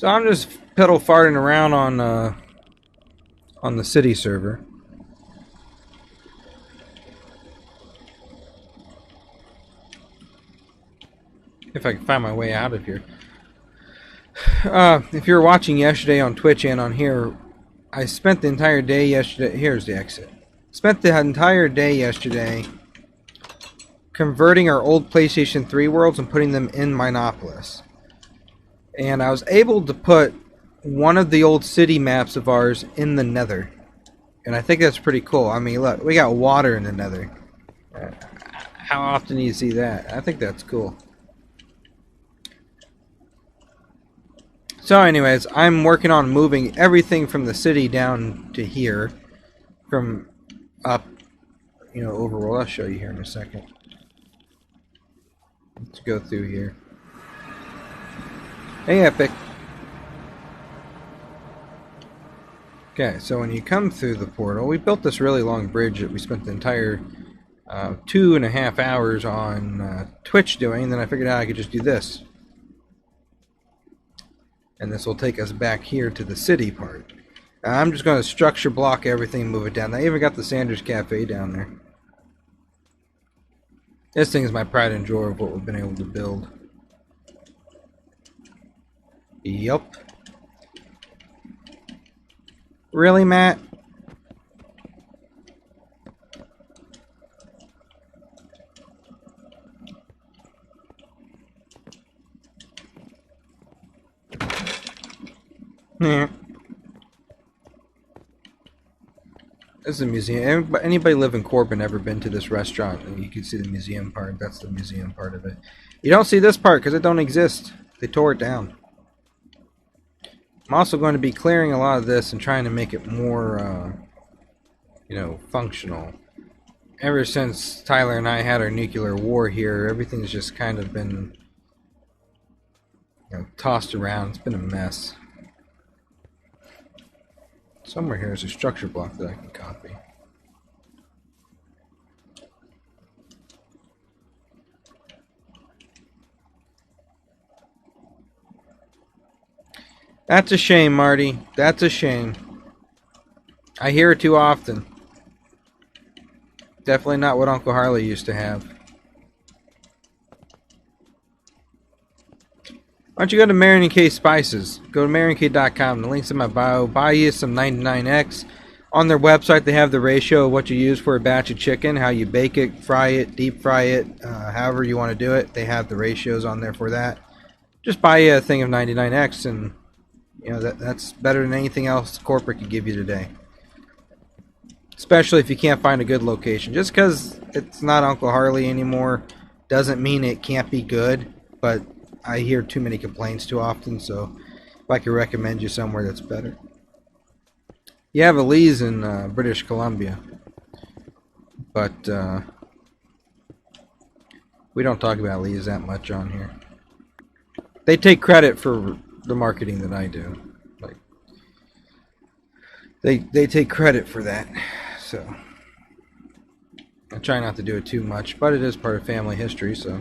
So I'm just pedal farting around on the city server. If I can find my way out of here. If you were watching yesterday on Twitch and on here, I spent the entire day yesterday. Here's the exit. Spent the entire day yesterday converting our old PlayStation 3 worlds and putting them in Mineopolis. And I was able to put one of the old city maps of ours in the Nether. And I think that's pretty cool. I mean, look, we got water in the Nether. How often do you see that? I think that's cool. So anyways, I'm working on moving everything from the city down to here. From up, overworld. I'll show you here in a second. Let's go through here. Hey, Epic. Okay, so when you come through the portal, we built this really long bridge that we spent the entire 2.5 hours on Twitch doing, and then I figured out I could just do this. And this will take us back here to the city part. I'm just going to structure block everything and move it down. I even got the Sanders Cafe down there. This thing is my pride and joy of what we've been able to build. Yup. Really, Matt? Yeah. This is a museum. Anybody live in Corbin ever been to this restaurant? You can see the museum part. That's the museum part of it. You don't see this part because it don't exist. They tore it down. I'm also going to be clearing a lot of this and trying to make it more, functional. Ever since Tyler and I had our nuclear war here, everything's just kind of been, tossed around. It's been a mess. Somewhere here is a structure block that I can copy. That's a shame, Marty. That's a shame. I hear it too often. Definitely not what Uncle Harley used to have. Why don't you go to Marion K Spices? Go to marionk.com. The link's in my bio. Buy you some 99X. On their website, they have the ratio of what you use for a batch of chicken, how you bake it, fry it, deep fry it, however you want to do it. They have the ratios on there for that. Just buy you a thing of 99X, and that's better than anything else corporate could give you today. Especially if you can't find a good location. Just because it's not Uncle Harley anymore doesn't mean it can't be good, but I hear too many complaints too often, so if I could recommend you somewhere that's better. You have a Lee's in British Columbia, but we don't talk about Lee's that much on here. They take credit for the marketing that I do. Like they take credit for that, so I try not to do it too much, but it is part of family history, so.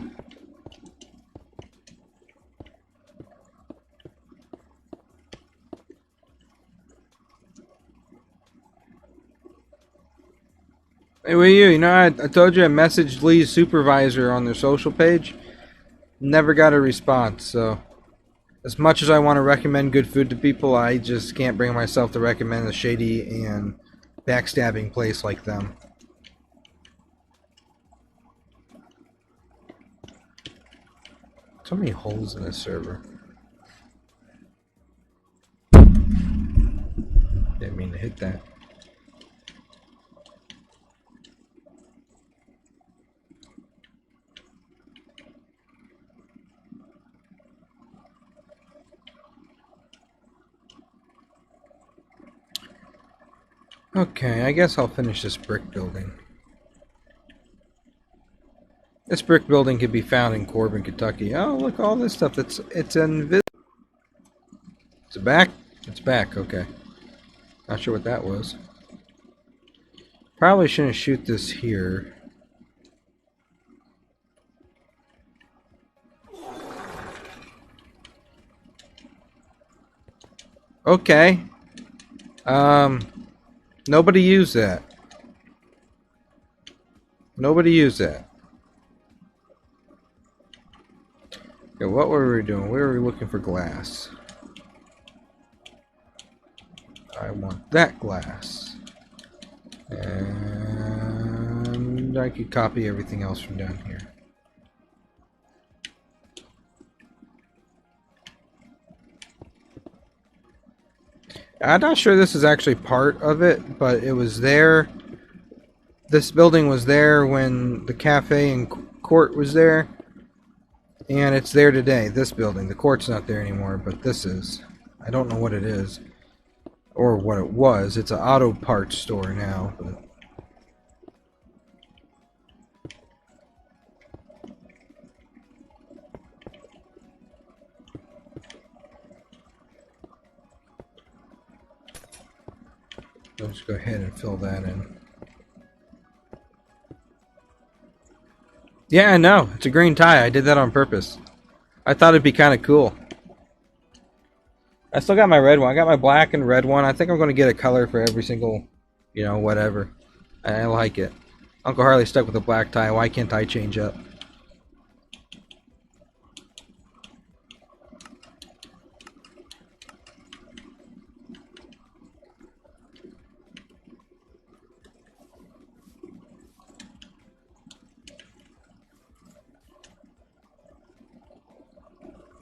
Hey, will you? I told you I messaged Lee's supervisor on their social page. Never got a response, so as much as I want to recommend good food to people, I just can't bring myself to recommend a shady and backstabbing place like them. So many holes in this server. Didn't mean to hit that. Okay, I guess I'll finish this brick building. This brick building can be found in Corbin, Kentucky. Oh, look, all this stuff. It's invisible. It's back? It's back, okay. Not sure what that was. Probably shouldn't shoot this here. Okay. Nobody used that. Nobody used that. Okay, what were we doing? Where were we looking for glass? I want that glass. And I could copy everything else from down here. I'm not sure this is actually part of it, but it was there. This building was there when the cafe and court was there. And it's there today, this building. The court's not there anymore, but this is. I don't know what it is. Or what it was. It's an auto parts store now. But let's go ahead and fill that in. Yeah, I know. It's a green tie. I did that on purpose. I thought it'd be kind of cool. I still got my red one. I got my black and red one. I think I'm going to get a color for every single, you know, whatever. I like it. Uncle Harley stuck with a black tie. Why can't I change up?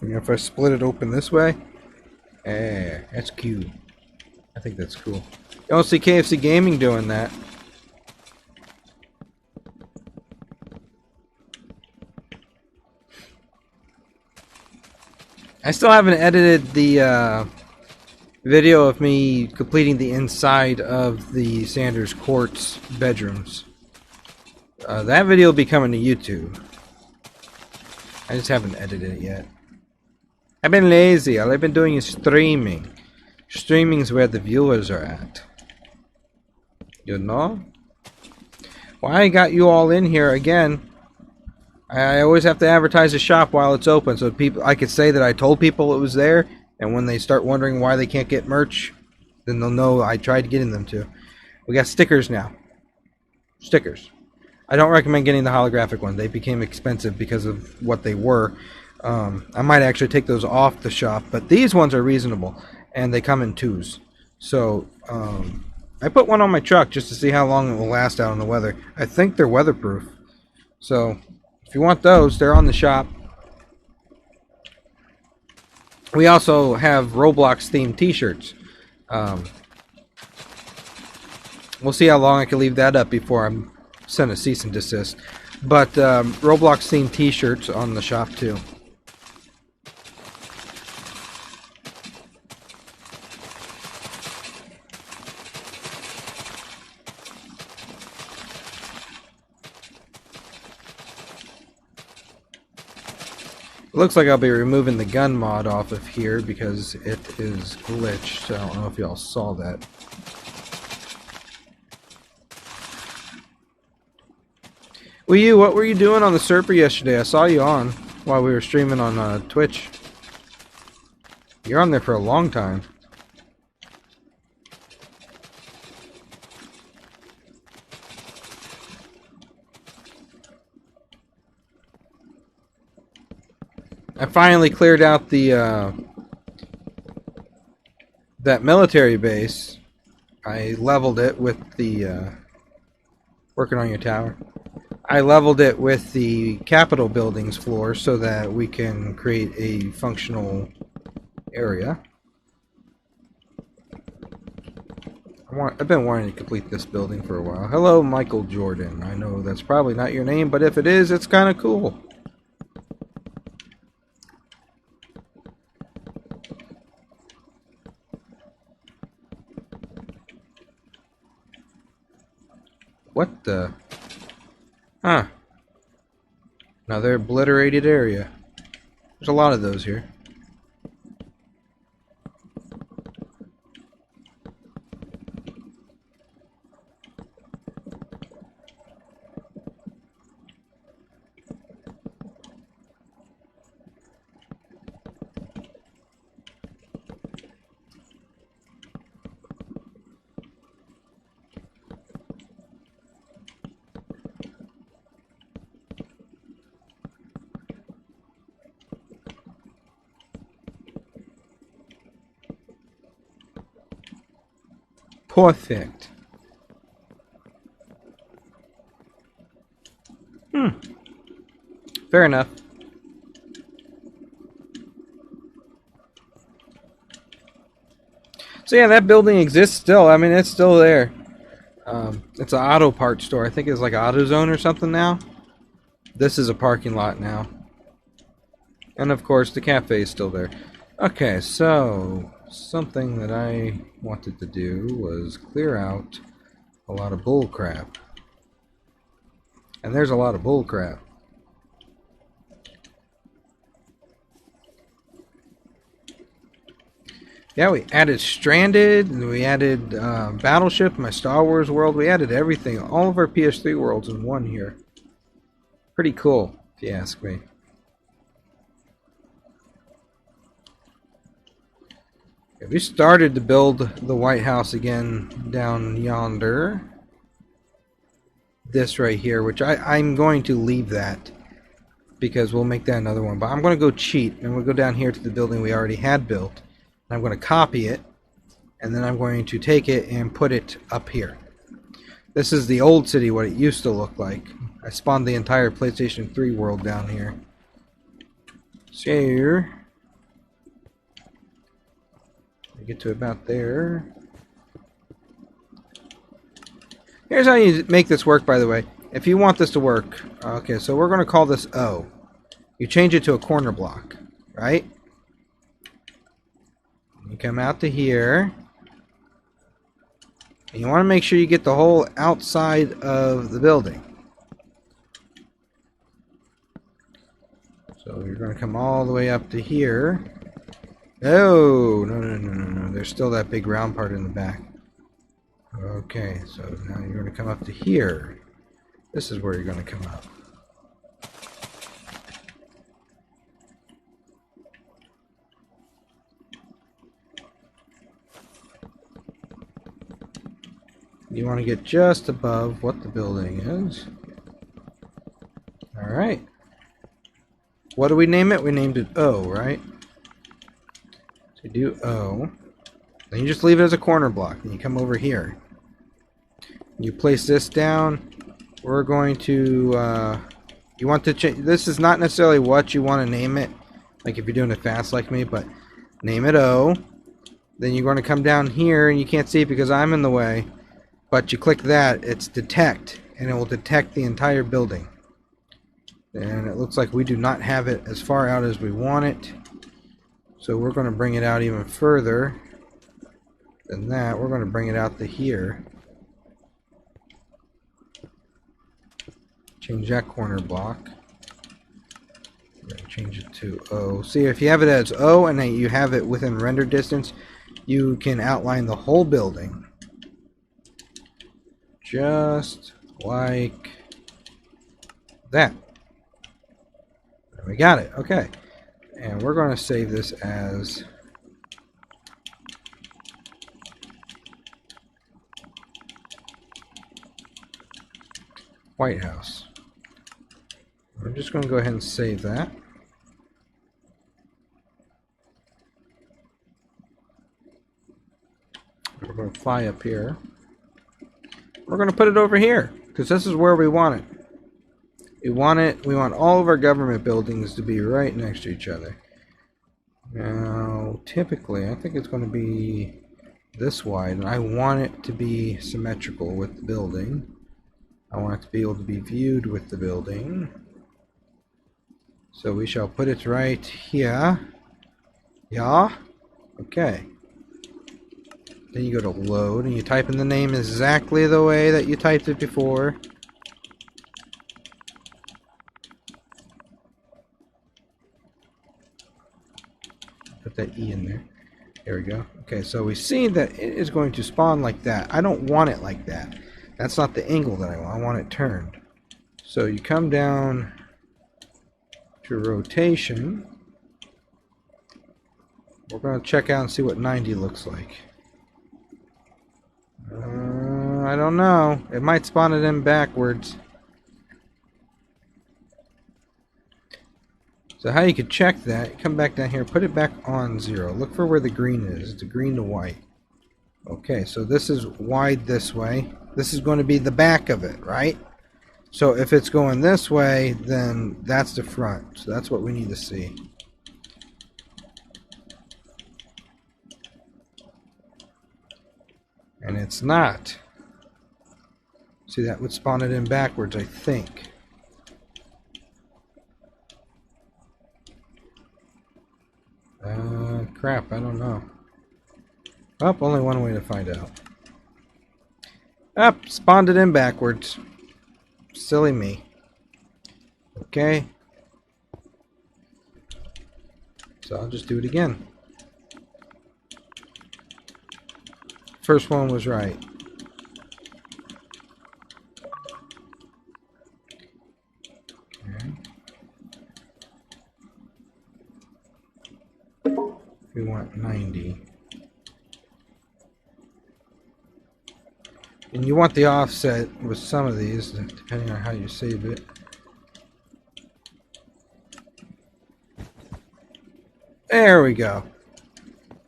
And if I split it open this way, that's cute. I think that's cool. You don't see KFC Gaming doing that. I still haven't edited the video of me completing the inside of the Sanders Court's bedrooms. That video will be coming to YouTube. I just haven't edited it yet. I've been lazy. All I've been doing is streaming. Streaming's where the viewers are at. You know? Well, I got you all in here again. I always have to advertise the shop while it's open, so people I could say that I told people it was there, and when they start wondering why they can't get merch, then they'll know I tried getting them to. We got stickers now. Stickers. I don't recommend getting the holographic one. They became expensive because of what they were. I might actually take those off the shop, but these ones are reasonable, and they come in twos. So, I put one on my truck just to see how long it will last out in the weather. I think they're weatherproof. So, if you want those, they're on the shop. We also have Roblox themed t-shirts. We'll see how long I can leave that up before I'm sent a cease and desist. But Roblox themed t-shirts on the shop too. It looks like I'll be removing the gun mod off of here because it is glitched. I don't know if y'all saw that. Well, what were you doing on the Serper yesterday? I saw you on while we were streaming on Twitch. You're on there for a long time. I finally cleared out the that military base. I leveled it with the working on your tower. I leveled it with the Capitol buildings floor so that we can create a functional area. I've been wanting to complete this building for a while. Hello, Michael Jordan. I know that's probably not your name, but if it is, it's kind of cool. What the? Huh. Another obliterated area. There's a lot of those here. Perfect. Fair enough. So yeah, that building exists still. I mean, it's still there. It's an auto parts store. I think it's like AutoZone or something now. This is a parking lot now. And of course, the cafe is still there. Okay, so something that I wanted to do was clear out a lot of bull crap. And there's a lot of bull crap. Yeah, we added Stranded, and we added Battleship, my Star Wars world. We added everything, all of our PS3 worlds in one here. Pretty cool, if you ask me. Okay, we started to build the White House again down yonder. This right here, which I'm going to leave that, because we'll make that another one. But I'm going to go cheat, and we'll go down here to the building we already had built. I'm going to copy it, and then I'm going to take it and put it up here. This is the old city, what it used to look like. I spawned the entire PlayStation 3 world down here. So here, we get to about there. Here's how you make this work, by the way. If you want this to work, okay, so we're going to call this O. You change it to a corner block, right? You come out to here, and you want to make sure you get the whole outside of the building. So you're going to come all the way up to here. Oh, no. There's still that big round part in the back. Okay, so now you're going to come up to here. This is where you're going to come up. You want to get just above what the building is. Alright. What do we name it? We named it O, right? So you do O. Then you just leave it as a corner block. And you come over here. You place this down. We're going to... you want to change... This is not necessarily what you want to name it. Like if you're doing it fast like me. But name it O. Then you're going to come down here. And you can't see it because I'm in the way. But you click that, it's detect, and it will detect the entire building. And it looks like we do not have it as far out as we want it. So we're going to bring it out even further than that. We're going to bring it out to here. Change that corner block. We're going to change it to O. See, if you have it as O and then you have it within render distance, you can outline the whole building. Just like that. We got it. Okay. And we're going to save this as White House. We're just going to go ahead and save that. We're going to fly up here. We're going to put it over here because this is where we want it. We want all of our government buildings to be right next to each other. Now, typically, I think it's going to be this wide, and I want it to be symmetrical with the building. I want it to be able to be viewed with the building. So we shall put it right here. Yeah? Okay. Then you go to load and you type in the name exactly the way that you typed it before. Put that E in there. There we go. Okay, so we see that it is going to spawn like that. I don't want it like that. That's not the angle that I want. I want it turned. So you come down to rotation. We're going to check out and see what 90 looks like. I don't know. It might spawn it in backwards. So how you could check that, come back down here, put it back on 0. Look for where the green is. It's a green to white. Okay, so this is wide this way. This is going to be the back of it, right? So if it's going this way, then that's the front. So that's what we need to see. And it's not. See, that would spawn it in backwards, I think. Crap, I don't know. Oh, only one way to find out. Up, spawned it in backwards. Silly me. Okay. So I'll just do it again. First one was right. Okay. We want 90. And you want the offset with some of these, depending on how you save it. There we go.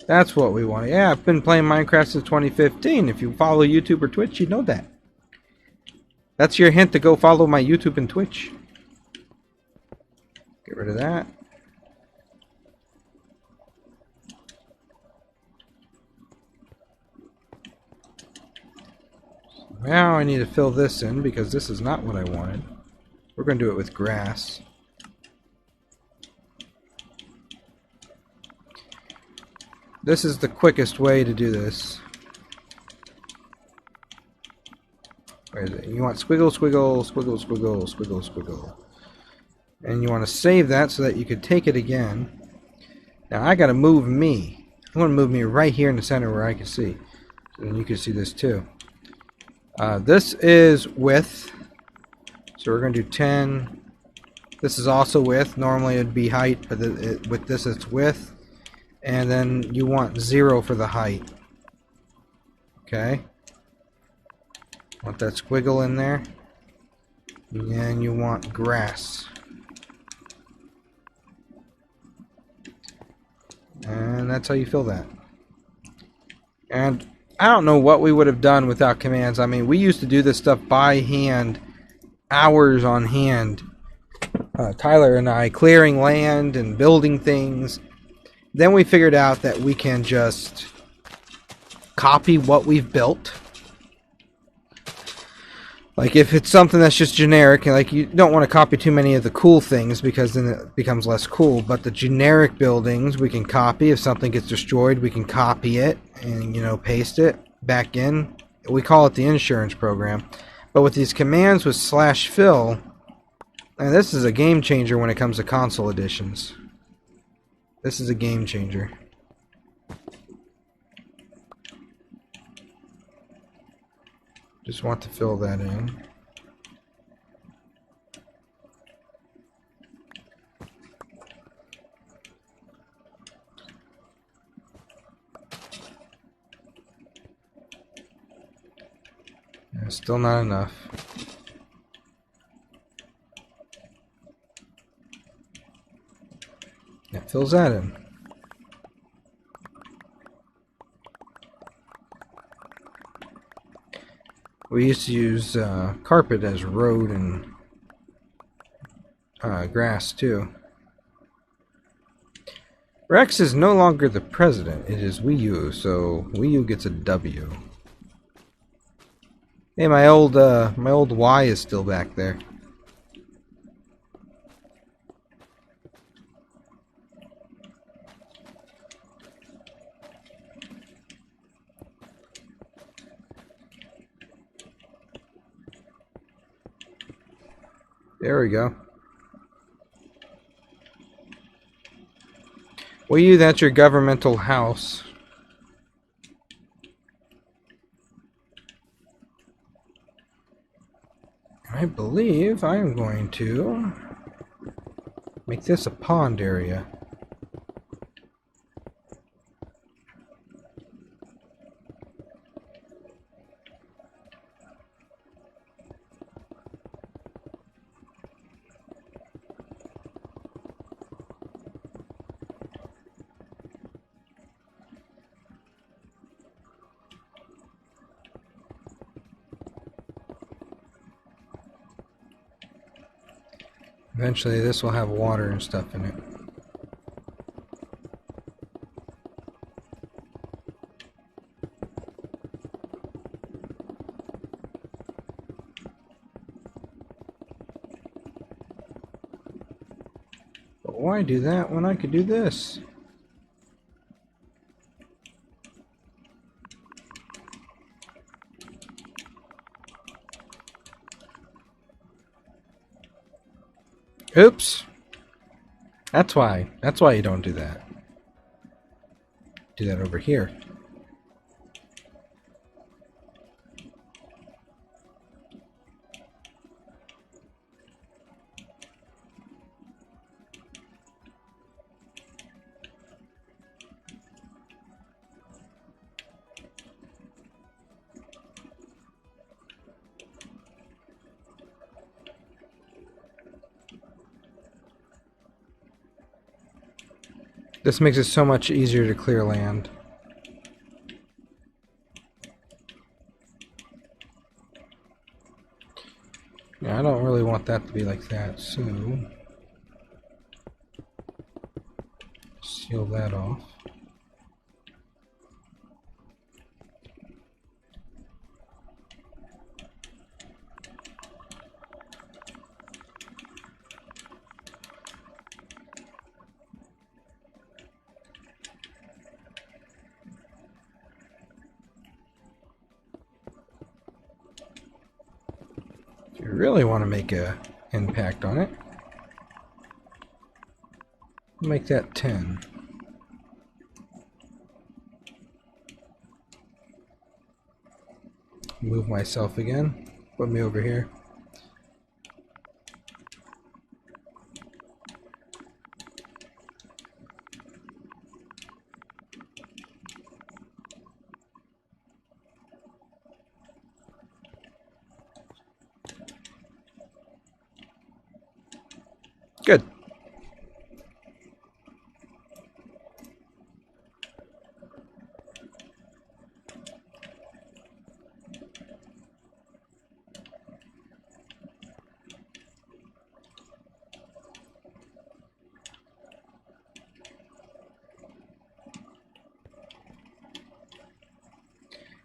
That's what we want. Yeah, I've been playing Minecraft since 2015. If you follow YouTube or Twitch, you know that. That's your hint to go follow my YouTube and Twitch. Get rid of that. Now I need to fill this in because this is not what I wanted. We're going to do it with grass. This is the quickest way to do this. Where is it? You want squiggle, squiggle, squiggle, squiggle, squiggle, squiggle. And you want to save that so that you could take it again. Now I got to move me. I want to move me right here in the center where I can see. And you can see this too. This is width. So we're going to do 10. This is also width. Normally it'd be height, but with this it's width. And then you want 0 for the height. Okay. Want that squiggle in there. And you want grass. And that's how you fill that. And I don't know what we would have done without commands. I mean, we used to do this stuff by hand, hours on hand. Tyler and I clearing land and building things. Then we figured out that we can just copy what we've built. Like if it's something that's just generic, like you don't want to copy too many of the cool things because then it becomes less cool. But the generic buildings we can copy. If something gets destroyed, we can copy it and, you know, paste it back in. We call it the insurance program. But with these commands with /fill, and this is a game changer when it comes to console editions. This is a game changer. Just want to fill that in. Still not enough. That fills that in. We used to use carpet as road and grass too. Rex is no longer the president. It is Wii U, so Wii U gets a W. Hey, my old Y is still back there. There we go. Wii U, that's your governmental house. I believe I'm going to make this a pond area. Eventually this will have water and stuff in it. But why do that when I could do this? Oops. That's why. That's why you don't do that. Do that over here. This makes it so much easier to clear land. Yeah, I don't really want that to be like that, so seal that off. If you really want to make an impact on it, make that 10. Move myself again. Put me over here. Good.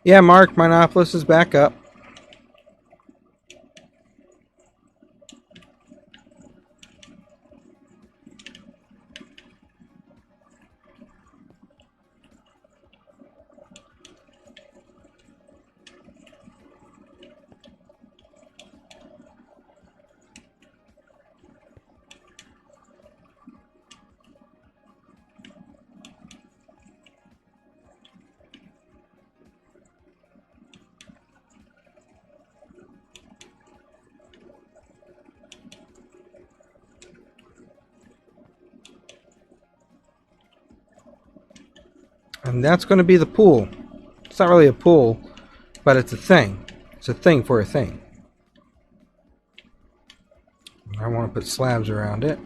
Yeah, Mark, Mineopolis is back up. And that's going to be the pool. It's not really a pool, but it's a thing. It's a thing for a thing. I want to put slabs around it,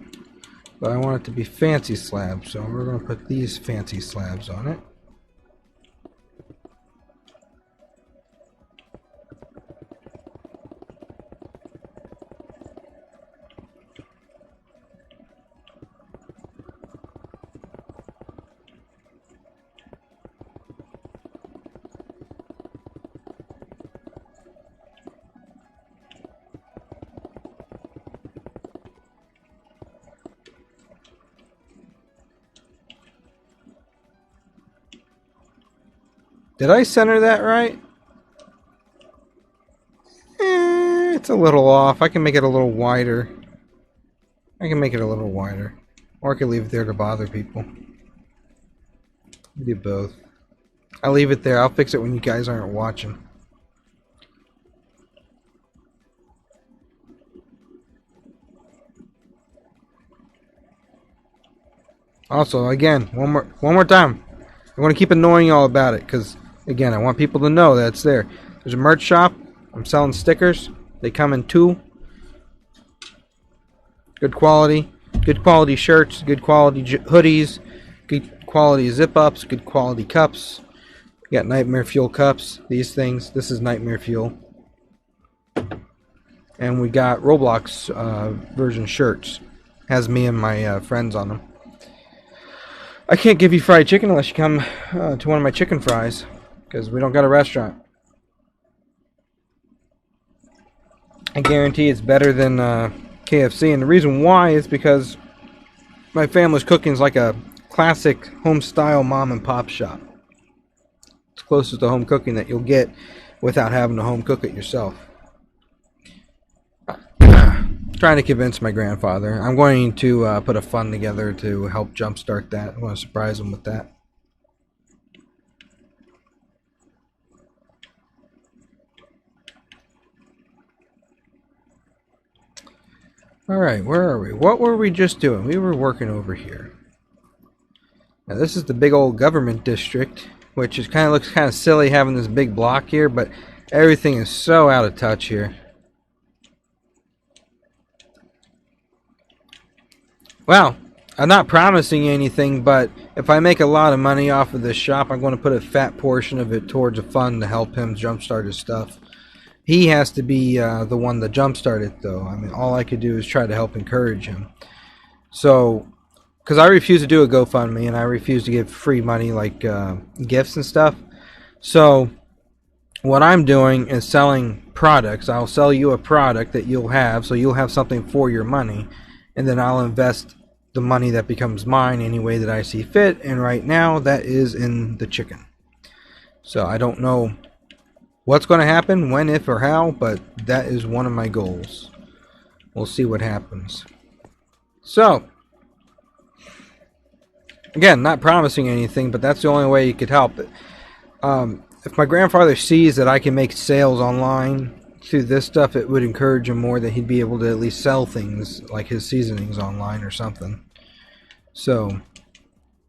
but I want it to be fancy slabs, so we're going to put these fancy slabs on it. Did I center that right? It's a little off. I can make it a little wider. I can make it a little wider. Or I can leave it there to bother people. Do both. I'll leave it there. I'll fix it when you guys aren't watching. Also, again, one more time. I want to keep annoying y'all about it because, again, I want people to know that it's there. There's a merch shop. I'm selling stickers. They come in 2. Good quality shirts, good quality hoodies, good quality zip-ups, good quality cups. You got Nightmare Fuel cups, these things. This is Nightmare Fuel. and we got Roblox version shirts. Has me and my friends on them. I can't give you fried chicken unless you come to one of my chicken fries, because we don't got a restaurant. I guarantee it's better than KFC, and the reason why is because my family's cooking is like a classic home-style mom-and-pop shop. It's closest to home cooking that you'll get without having to home cook it yourself. Trying to convince my grandfather. I'm going to put a fund together to help jumpstart that. I want to surprise him with that. Alright, where are we? What were we just doing? We were working over here. Now this is the big old government district, which is looks kind of silly having this big block here, but everything is so out of touch here. Well, I'm not promising anything, but if I make a lot of money off of this shop, I'm going to put a fat portion of it towards a fund to help him jumpstart his stuff. He has to be the one that jumpstart it, though. I mean, all I could do is try to help encourage him. So, because I refuse to do a GoFundMe, and I refuse to give free money like gifts and stuff. So, what I'm doing is selling products. I'll sell you a product that you'll have, so you'll have something for your money. And then I'll invest the money that becomes mine any way that I see fit. And right now, that is in the chicken. So I don't know what's going to happen, when, if, or how, but that is one of my goals. We'll see what happens. So, again, not promising anything, but that's the only way you could help it. If my grandfather sees that I can make sales online through this stuff, it would encourage him more that he'd be able to at least sell things like his seasonings online or something. So,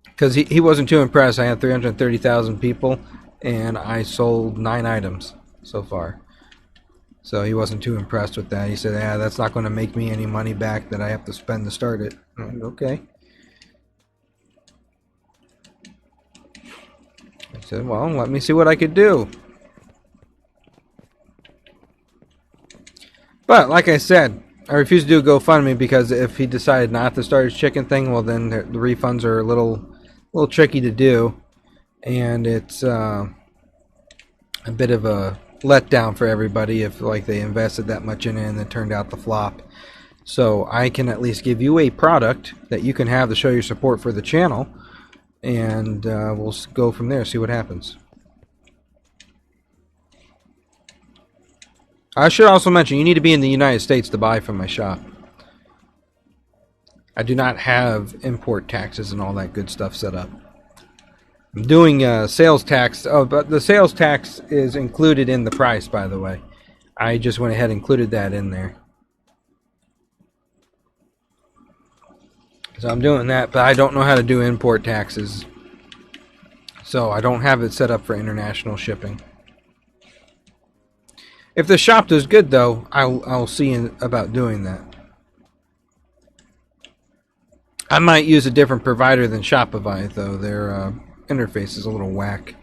because he wasn't too impressed. I had 330,000 people and I sold 9 items so far. So he wasn't too impressed with that. He said, "Yeah, that's not going to make me any money back that I have to spend to start it." I'm like, okay. I said, well, let me see what I could do. But, like I said, I refuse to do a GoFundMe because if he decided not to start his chicken thing, well, then the refunds are a little tricky to do. And it's a bit of a letdown for everybody if like they invested that much in it and it turned out to flop. So I can at least give you a product that you can have to show your support for the channel. And we'll go from there, see what happens. I should also mention, you need to be in the United States to buy from my shop. I do not have import taxes and all that good stuff set up. I'm doing sales tax. Oh, but the sales tax is included in the price, by the way. I just went ahead and included that in there. So I'm doing that, but I don't know how to do import taxes. So I don't have it set up for international shipping. If the shop does good, though, I'll see about doing that. I might use a different provider than Shopify, though. Their interface is a little whack.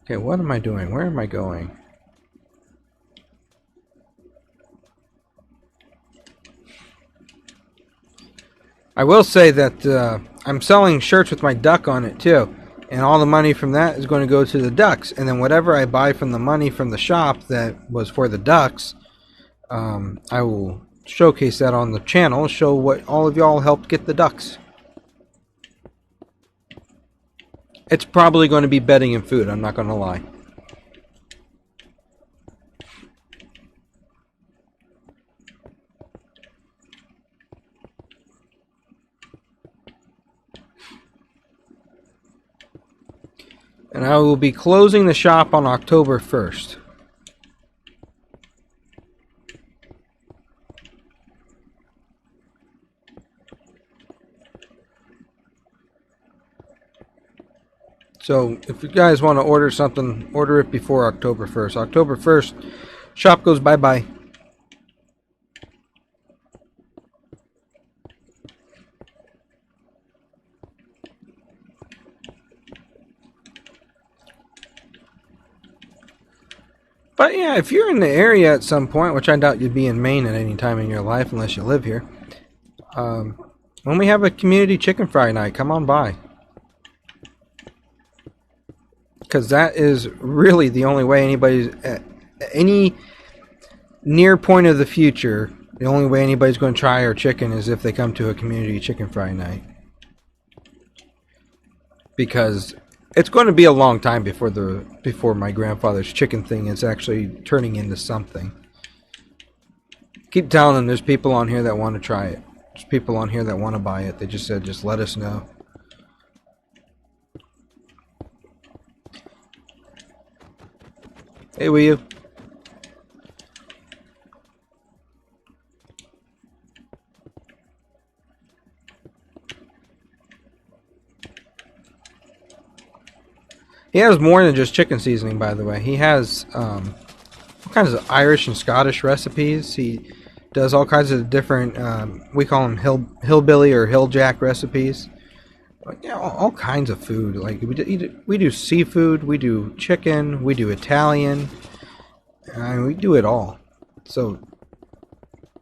Okay, what am I doing? Where am I going? I will say that I'm selling shirts with my duck on it, too. And all the money from that is going to go to the ducks. And then whatever I buy from the money from the shop that was for the ducks, I will showcase that on the channel, show what all of y'all helped get the ducks. It's probably going to be bedding and food, I'm not going to lie. And I will be closing the shop on October 1st. So if you guys want to order something, order it before October 1st. October 1st, shop goes bye-bye. But yeah, if you're in the area at some point, which I doubt you'd be in Maine at any time in your life unless you live here, when we have a community chicken fry night, come on by. Because that is really the only way anybody's at any near point of the future, the only way anybody's going to try our chicken is if they come to a community chicken fry night. Because it's going to be a long time before my grandfather's chicken thing is actually turning into something. Keep telling them there's people on here that want to try it. There's people on here that want to buy it. They just said, just let us know. Hey, will you? He has more than just chicken seasoning, by the way. He has all kinds of Irish and Scottish recipes. He does all kinds of different, we call them hillbilly or hilljack recipes. Yeah, all kinds of food. Like we do seafood, we do chicken, we do Italian. We do it all. So,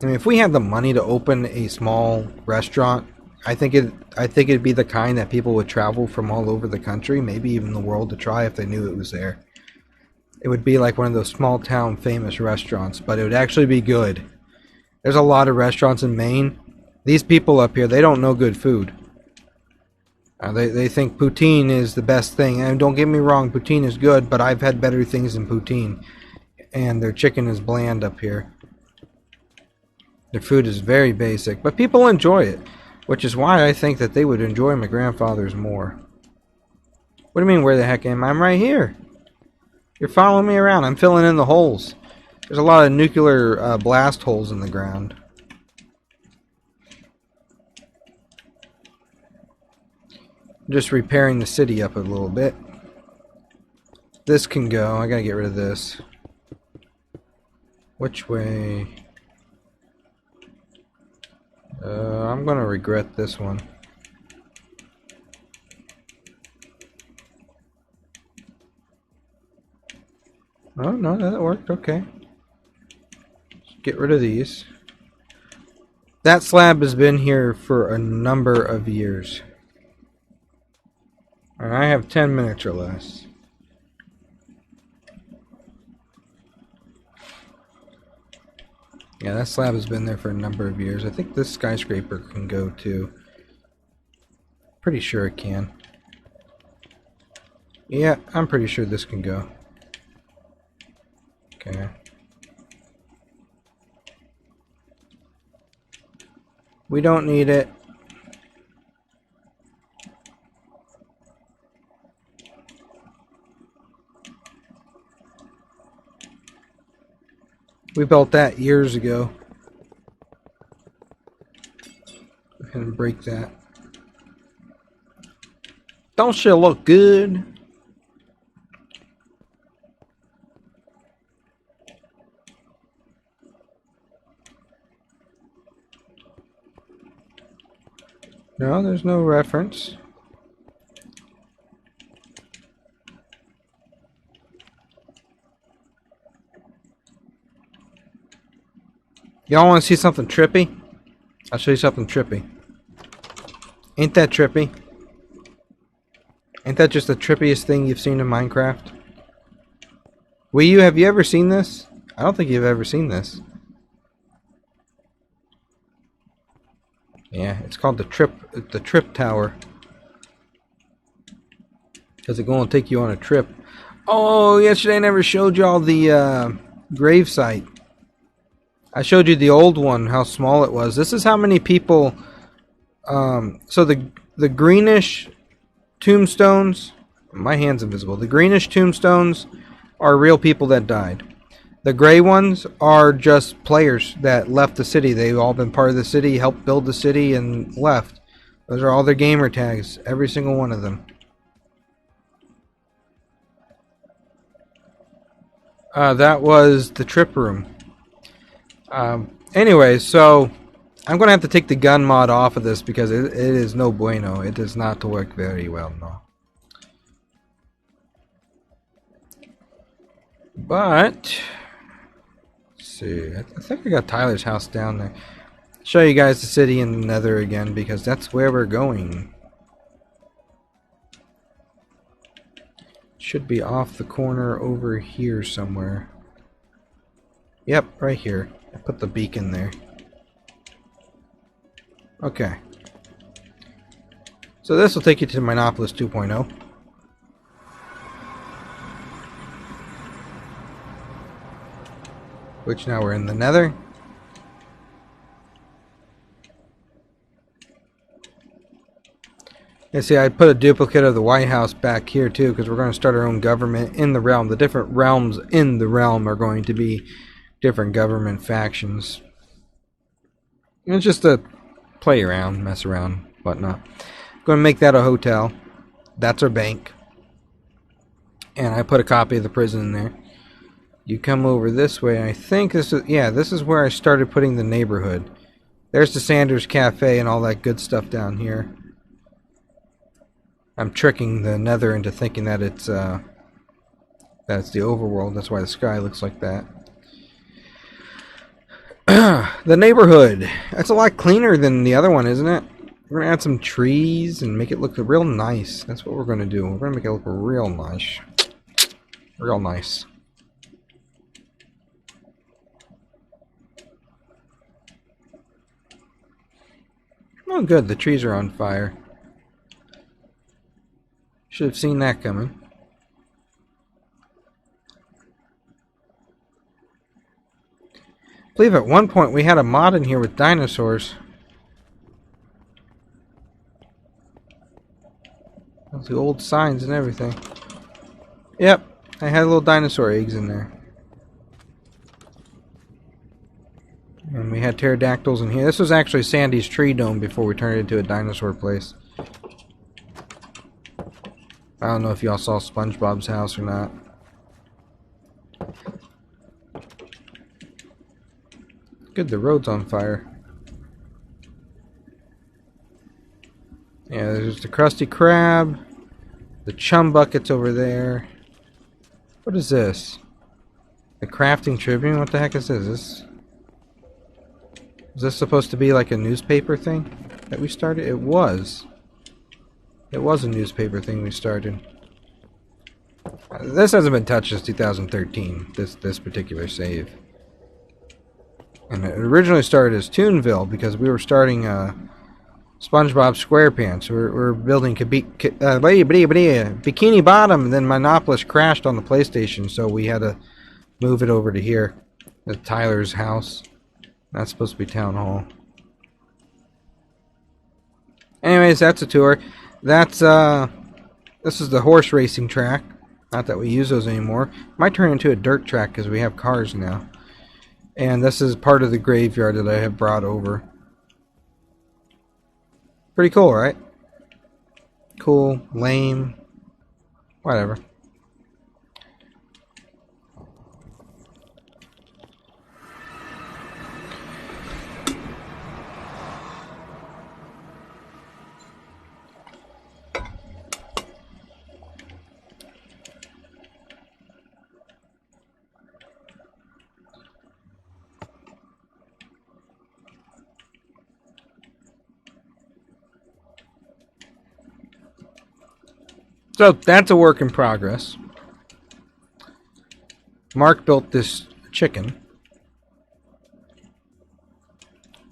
I mean, if we had the money to open a small restaurant, I think it'd be the kind that people would travel from all over the country, maybe even the world, to try if they knew it was there. It would be like one of those small town famous restaurants, but it would actually be good. There's a lot of restaurants in Maine. These people up here, they don't know good food. They think poutine is the best thing. And don't get me wrong, poutine is good, but I've had better things than poutine. And their chicken is bland up here. Their food is very basic, but people enjoy it. Which is why I think that they would enjoy my grandfather's more. What do you mean, where the heck am I? I'm right here. You're following me around. I'm filling in the holes. There's a lot of nuclear blast holes in the ground. I'm just repairing the city up a little bit. This can go. I gotta get rid of this. Which way? I'm gonna regret this one. Oh, no, that worked. Okay. Get rid of these. That slab has been here for a number of years. And I have 10 minutes or less. Yeah, that slab has been there for a number of years. I think this skyscraper can go too. Pretty sure it can. Yeah, I'm pretty sure this can go. Okay. We don't need it. We built that years ago. Go ahead and break that. Don't she look good? No, there's no reference. Y'all want to see something trippy? I'll show you something trippy. Ain't that trippy? Ain't that just the trippiest thing you've seen in Minecraft? Have you ever seen this? I don't think you've ever seen this. Yeah, it's called the trip tower. Because it's going to take you on a trip. Oh, yesterday I never showed y'all the grave site. I showed you the old one, how small it was. This is how many people... so the greenish tombstones... My hand's invisible. The greenish tombstones are real people that died. The gray ones are just players that left the city. They've all been part of the city, helped build the city, and left. Those are all their gamer tags. Every single one of them. That was the trip room. Anyway, so I'm going to have to take the gun mod off of this because it is no bueno. It does not work very well, no. But let's see. I think I got Tyler's house down there. Show you guys the city in the Nether again because that's where we're going. Should be off the corner over here somewhere. Yep, right here. I put the beacon there. Okay. So this will take you to Mineopolis 2.0. Which now we're in the Nether. And see, I put a duplicate of the White House back here too, because we're going to start our own government in the realm. The different realms in the realm are going to be different government factions. It's just a play around, mess around, whatnot. Going to make that a hotel. That's our bank. And I put a copy of the prison in there. You come over this way. I think this is, yeah, this is where I started putting the neighborhood. There's the Sanders Cafe and all that good stuff down here. I'm tricking the Nether into thinking that it's the overworld. That's why the sky looks like that. The neighborhood. That's a lot cleaner than the other one, isn't it? We're going to add some trees and make it look real nice. That's what we're going to do. We're going to make it look real nice. Real nice. Oh, good. The trees are on fire. Should have seen that coming. I believe at one point we had a mod in here with dinosaurs. Those the old signs and everything. Yep, I had little dinosaur eggs in there. And we had pterodactyls in here. This was actually Sandy's tree dome before we turned it into a dinosaur place. I don't know if y'all saw SpongeBob's house or not. Good, the road's on fire. Yeah, there's the Krusty Krab. The Chum Bucket's over there. What is this? The Crafting Tribune? What the heck is this? Is this supposed to be like a newspaper thing that we started? It was. It was a newspaper thing we started. This hasn't been touched since 2013, this particular save. And it originally started as Toonville because we were starting SpongeBob SquarePants. We're building Bikini Bottom, and then Mineopolis crashed on the PlayStation, so we had to move it over to here. To Tyler's house. That's supposed to be Town Hall. Anyways, that's a tour. That's this is the horse racing track. Not that we use those anymore. Might turn into a dirt track because we have cars now. And this is part of the graveyard that I have brought over. Pretty cool, right? Cool, lame, whatever. So that's a work in progress. Mark built this chicken.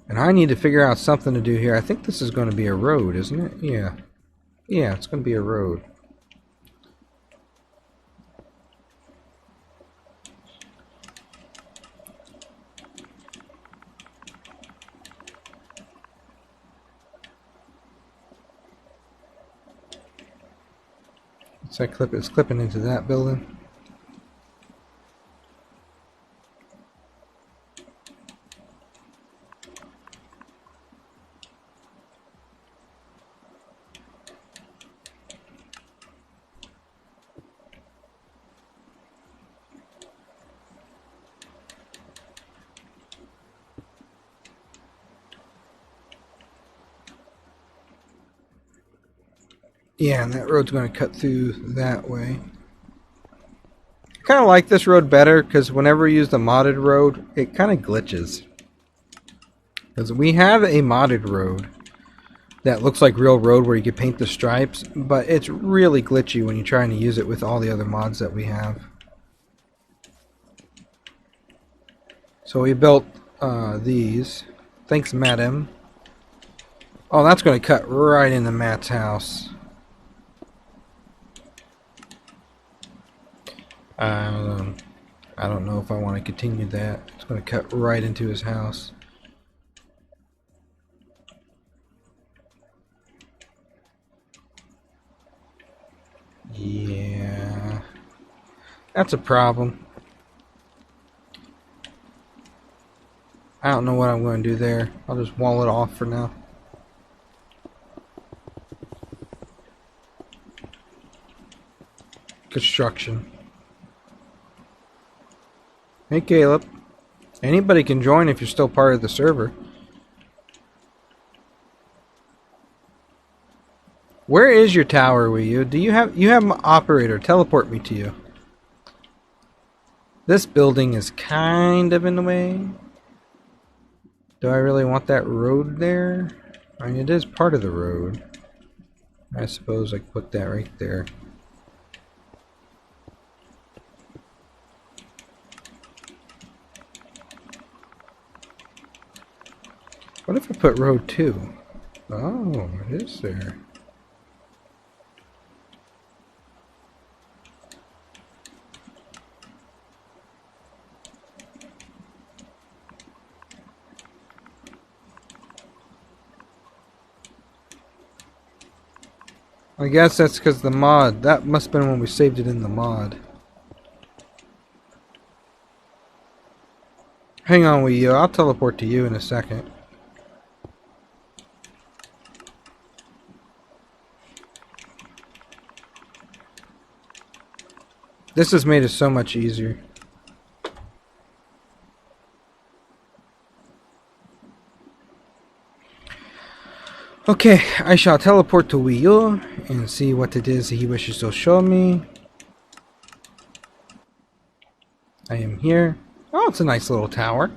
And I need to figure out something to do here. I think this is going to be a road, isn't it? Yeah. Yeah, it's going to be a road. So it's clipping into that building. Yeah, and that road's going to cut through that way. I kind of like this road better because whenever we use the modded road, it kind of glitches. Because we have a modded road that looks like real road where you can paint the stripes, but it's really glitchy when you're trying to use it with all the other mods that we have. So we built these. Thanks, madam. Oh, that's going to cut right into Matt's house. I don't know if I want to continue that. It's going to cut right into his house. Yeah, that's a problem. I don't know what I'm going to do there. I'll just wall it off for now. Construction. Hey Caleb. Anybody can join if you're still part of the server. Where is your tower, Wii U? Do you have an operator? Teleport me to you. This building is kind of in the way. Do I really want that road there? I mean, it is part of the road. I suppose I could put that right there. What if I put road 2? Oh, it is there. I guess that's because the mod. That must have been when we saved it in the mod. Hang on, Wii U. I'll teleport to you in a second. This has made it so much easier. Okay, I shall teleport to Wii U and see what it is he wishes to show me. I am here. Oh, it's a nice little tower.